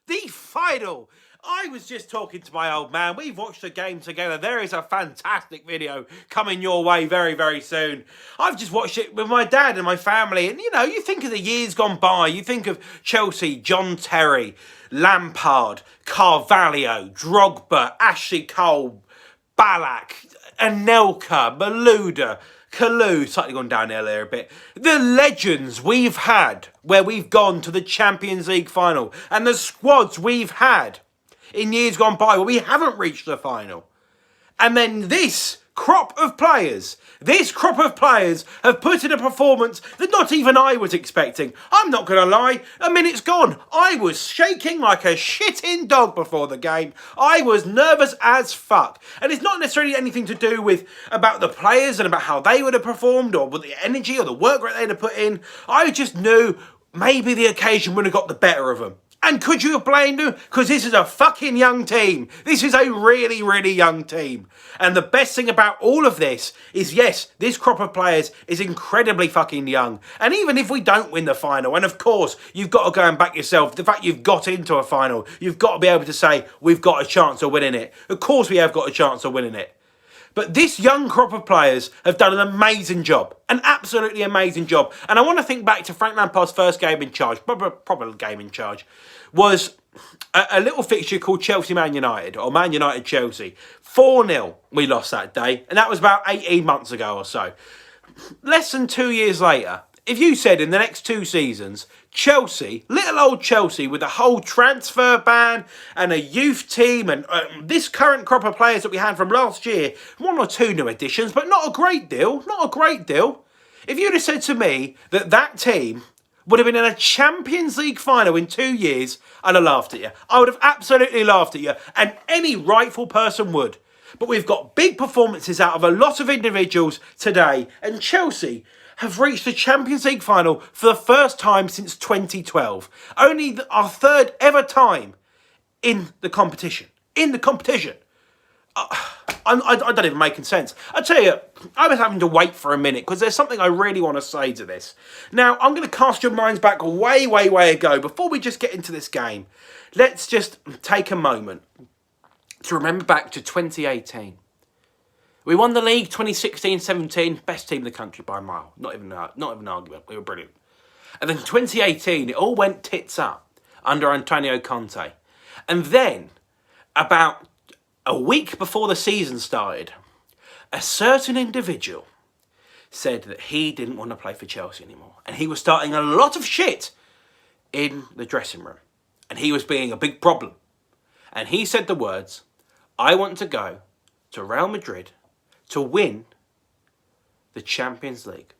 The final. I was just talking to my old man. We've watched the game together. There is a fantastic video coming your way very, very soon. I've just watched it with my dad and my family. And, you know, you think of the years gone by. You think of Chelsea, John Terry, Lampard, Carvalho, Drogba, Ashley Cole, Ballack, Anelka, Malouda, Kalou, slightly gone downhill here a bit. The legends we've had where we've gone to the Champions League final, and the squads we've had in years gone by where we haven't reached the final. And then this crop of players have put in a performance that not even I was expecting. I'm not going to lie, a minute's gone. I was shaking like a shitting dog before the game. I was nervous as fuck. And it's not necessarily anything to do with about the players and about how they would have performed or with the energy or the work rate they'd have put in. I just knew maybe the occasion would have got the better of them. And could you have blamed them? Because this is a fucking young team. This is a really, really young team. And the best thing about all of this is, yes, this crop of players is incredibly fucking young. And even if we don't win the final, and of course, you've got to go and back yourself. The fact you've got into a final, you've got to be able to say, we've got a chance of winning it. Of course we have got a chance of winning it. But this young crop of players have done an amazing job. An absolutely amazing job. And I want to think back to Frank Lampard's first game in charge, proper game in charge, was a little fixture called Chelsea-Man United, or Man United-Chelsea. 4-0 we lost that day, and that was about 18 months ago or so. Less than 2 years later, if you said in the next 2 seasons, Chelsea, little old Chelsea with a whole transfer ban and a youth team and this current crop of players that we had from last year, 1 or 2 new additions, but not a great deal, not a great deal. If you'd have said to me that that team would have been in a Champions League final in 2 years, I'd have laughed at you. I would have absolutely laughed at you, and any rightful person would. But we've got big performances out of a lot of individuals today, and Chelsea have reached the Champions League final for the first time since 2012. Only our third ever time in the competition. In the competition. I don't even make sense. I tell you, I was having to wait for a minute because there's something I really want to say to this. Now, I'm going to cast your minds back way, way, way ago. Before we just get into this game, let's just take a moment to remember back to 2018. We won the league 2016-17, best team in the country by a mile. Not even an argument. We were brilliant. And then 2018, it all went tits up under Antonio Conte. And then, about a week before the season started, a certain individual said that he didn't want to play for Chelsea anymore. And he was starting a lot of shit in the dressing room. And he was being a big problem. And he said the words, I want to go to Real Madrid to win the Champions League.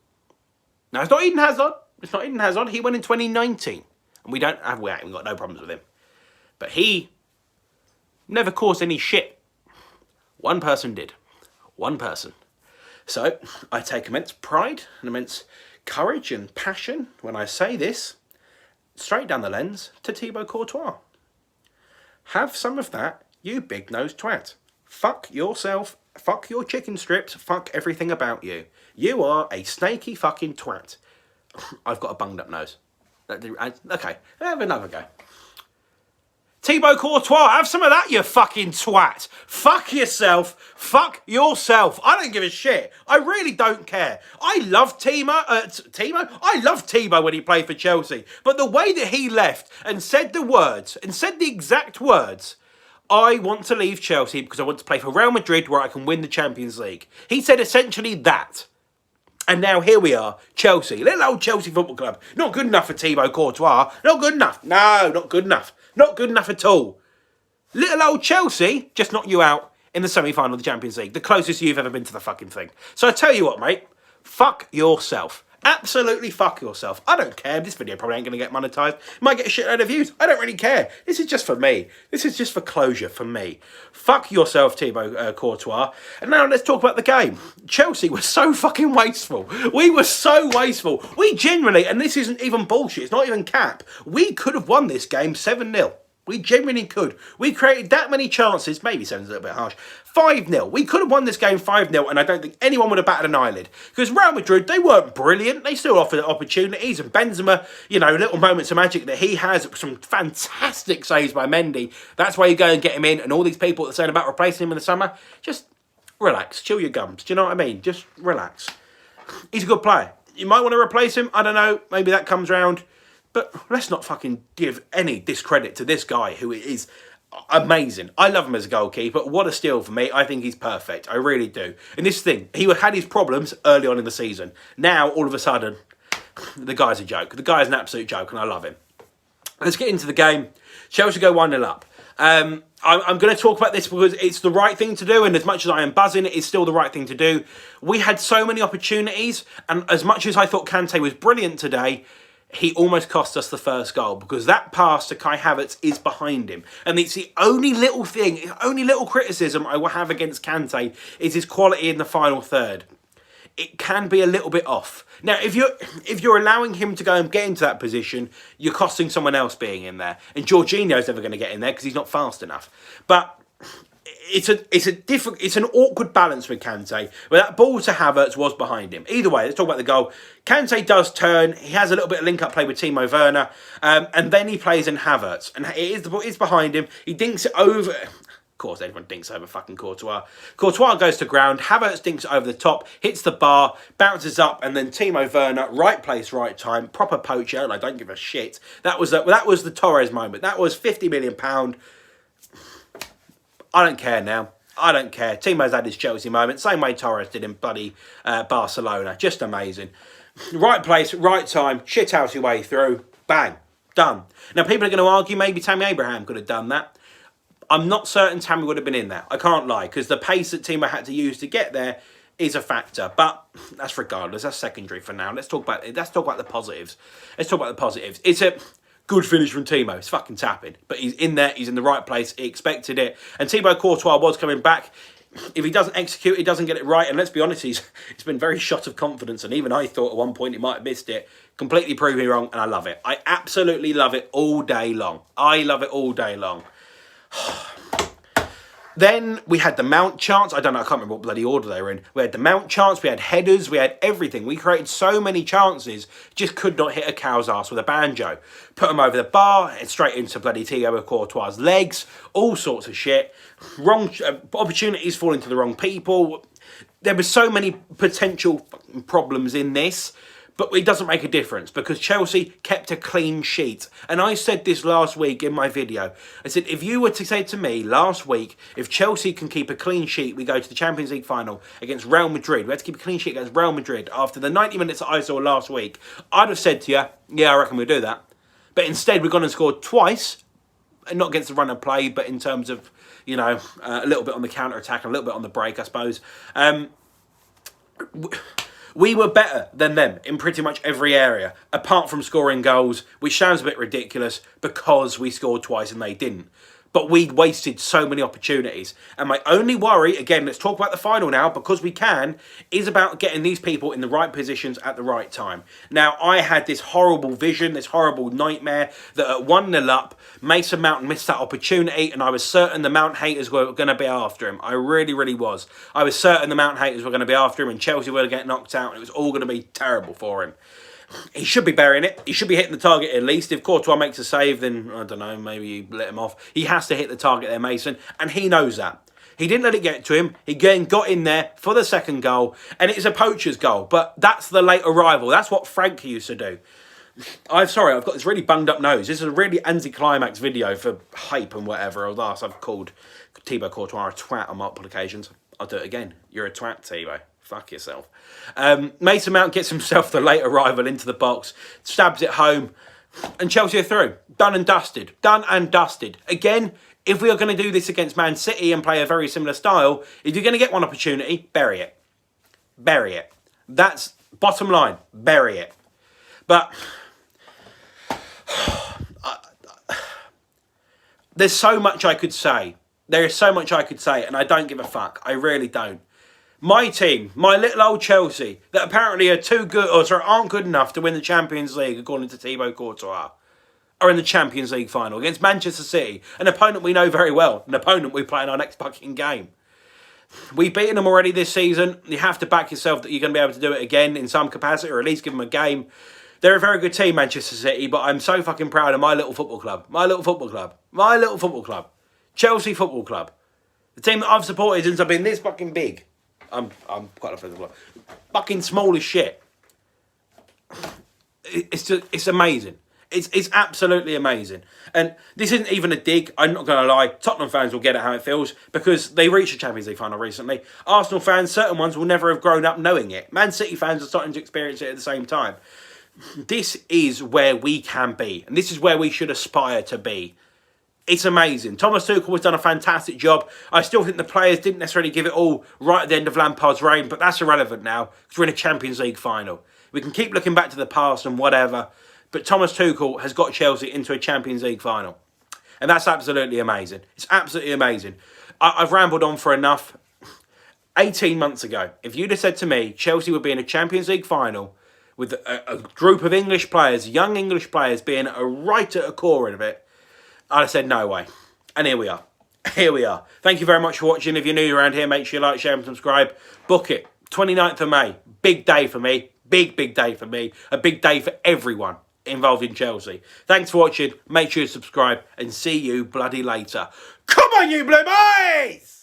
Now, it's not Eden Hazard. It's not Eden Hazard. He went in 2019. And we haven't got no problems with him. But he never caused any shit. One person did. One person. So, I take immense pride and immense courage and passion when I say this, straight down the lens, to Thibaut Courtois. Have some of that, you big-nosed twat. Fuck yourself. Fuck your chicken strips. Fuck everything about you. You are a snaky fucking twat. I've got a bunged up nose. Okay, have another go. Thibaut Courtois, have some of that, you fucking twat. Fuck yourself. Fuck yourself. I don't give a shit. I really don't care. I love Timo. I love Thibaut when he played for Chelsea. But the way that he left and said the words, and said the exact words, I want to leave Chelsea because I want to play for Real Madrid where I can win the Champions League. He said essentially that. And now here we are, Chelsea, little old Chelsea Football Club. Not good enough for Thibaut Courtois. Not good enough. No, not good enough. Not good enough at all. Little old Chelsea just knocked you out in the semi-final of the Champions League. The closest you've ever been to the fucking thing. So I tell you what, mate. Fuck yourself. Absolutely fuck yourself. I don't care. This video probably ain't going to get monetized. It might get a shitload of views. I don't really care. This is just for me. This is just for closure for me. Fuck yourself, Thibaut Courtois. And now let's talk about the game. Chelsea was so fucking wasteful. We were so wasteful. We genuinely, and this isn't even bullshit, it's not even cap, we could have won this game 7-0. We genuinely could. We created that many chances. Maybe 7's a little bit harsh. 5-0. We could have won this game 5-0, and I don't think anyone would have batted an eyelid. Because Real Madrid, they weren't brilliant. They still offered opportunities. And Benzema, you know, little moments of magic that he has. Some fantastic saves by Mendy. That's why you go and get him in. And all these people that are saying about replacing him in the summer, just relax. Chill your gums. Do you know what I mean? Just relax. He's a good player. You might want to replace him. I don't know. Maybe that comes round. But let's not fucking give any discredit to this guy who is amazing. I love him as a goalkeeper. What a steal for me. I think he's perfect. I really do. And this thing, he had his problems early on in the season. Now, all of a sudden, the guy's a joke. The guy's an absolute joke, and I love him. Let's get into the game. Chelsea go 1-0 up. I'm going to talk about this because it's the right thing to do, and as much as I am buzzing, it is still the right thing to do. We had so many opportunities, and as much as I thought Kante was brilliant today, he almost cost us the first goal because that pass to Kai Havertz is behind him. And it's the only little thing, only little criticism I will have against Kante is his quality in the final third. It can be a little bit off. Now, if you're allowing him to go and get into that position, you're costing someone else being in there. And Jorginho's never going to get in there because he's not fast enough. But it's an awkward balance with Kante, where that ball to Havertz was behind him. Either way, let's talk about the goal. Kante does turn. He has a little bit of link-up play with Timo Werner, and then he plays in Havertz, and it's behind him. He dinks it over. Of course, everyone dinks over fucking Courtois. Courtois goes to ground. Havertz dinks it over the top, hits the bar, bounces up, and then Timo Werner, right place, right time, proper poacher, and I don't give a shit. That was the Torres moment. That was £50 million. I don't care now. I don't care. Timo's had his Chelsea moment. Same way Torres did in bloody Barcelona. Just amazing. Right place, right time. Shithouse your way through. Bang. Done. Now, people are going to argue maybe Tammy Abraham could have done that. I'm not certain Tammy would have been in there. I can't lie. Because the pace that Timo had to use to get there is a factor. But that's regardless. That's secondary for now. Let's talk about the positives. It's a good finish from Timo. It's fucking tapping. But he's in there. He's in the right place. He expected it. And Thibaut Courtois was coming back. If he doesn't execute, he doesn't get it right. And let's be honest, it's been very shot of confidence. And even I thought at one point he might have missed it. Completely proved me wrong. And I love it. I absolutely love it all day long. I love it all day long. Then we had the Mount chance. I don't know, I can't remember what bloody order they were in. We had the Mount chance, we had headers, we had everything. We created so many chances, just could not hit a cow's ass with a banjo. Put them over the bar, and straight into bloody Thibaut Courtois' legs, all sorts of shit. Wrong opportunities falling to the wrong people. There were so many potential problems in this. But it doesn't make a difference because Chelsea kept a clean sheet. And I said this last week in my video. I said, if you were to say to me last week, if Chelsea can keep a clean sheet, we go to the Champions League final against Real Madrid. We had to keep a clean sheet against Real Madrid after the 90 minutes that I saw last week. I'd have said to you, yeah, I reckon we'll do that. But instead, we've gone and scored twice. Not against the run of play, but in terms of, you know, a little bit on the counter-attack and a little bit on the break, I suppose. We were better than them in pretty much every area, apart from scoring goals, which sounds a bit ridiculous because we scored twice and they didn't. But we wasted so many opportunities. And my only worry, again, let's talk about the final now, because we can, is about getting these people in the right positions at the right time. Now, I had this horrible vision, this horrible nightmare, that at 1-0 up, Mason Mount missed that opportunity, and I was certain the Mount haters were going to be after him. I really, really was. I was certain the Mount haters were going to be after him, and Chelsea were going to get knocked out, and it was all going to be terrible for him. He should be burying it. He should be hitting the target at least. If Courtois makes a save, then, I don't know, maybe you let him off. He has to hit the target there, Mason, and he knows that. He didn't let it get to him. He again got in there for the second goal, and it's a poacher's goal, but that's the late arrival. That's what Frank used to do. I've got this really bunged up nose. This is a really anticlimax video for hype and whatever. I've called Thibaut Courtois a twat on multiple occasions. I'll do it again. You're a twat, Thibaut. Fuck yourself. Mason Mount gets himself the late arrival into the box, stabs it home, and Chelsea are through. Done and dusted. Done and dusted. Again, if we are going to do this against Man City and play a very similar style, if you're going to get one opportunity, bury it. Bury it. That's bottom line. Bury it. But there's so much I could say. There is so much I could say, and I don't give a fuck. I really don't. My team, my little old Chelsea, that apparently are too good, or sorry, aren't good enough to win the Champions League, according to Thibaut Courtois, are in the Champions League final against Manchester City, an opponent we know very well, an opponent we play in our next fucking game. We've beaten them already this season. You have to back yourself that you're going to be able to do it again in some capacity, or at least give them a game. They're a very good team, Manchester City, but I'm so fucking proud of my little football club. My little football club. My little football club. Chelsea Football Club. The team that I've supported since I've been this fucking big. I'm quite a football club. Fucking small as shit. It's amazing. It's absolutely amazing. And this isn't even a dig. I'm not going to lie. Tottenham fans will get it how it feels because they reached the Champions League final recently. Arsenal fans, certain ones, will never have grown up knowing it. Man City fans are starting to experience it at the same time. This is where we can be. And this is where we should aspire to be. It's amazing. Thomas Tuchel has done a fantastic job. I still think the players didn't necessarily give it all right at the end of Lampard's reign, but that's irrelevant now because we're in a Champions League final. We can keep looking back to the past and whatever, but Thomas Tuchel has got Chelsea into a Champions League final. And that's absolutely amazing. It's absolutely amazing. I've rambled on for enough. 18 months ago, if you'd have said to me Chelsea would be in a Champions League final with a group of English players, young English players, being right at a core of it, I'd have said no way. And here we are. Here we are. Thank you very much for watching. If you're new around here, make sure you like, share and subscribe. Book it. 29th of May. Big day for me. Big day for me. A big day for everyone involved in Chelsea. Thanks for watching. Make sure you subscribe and see you bloody later. Come on, you blue boys!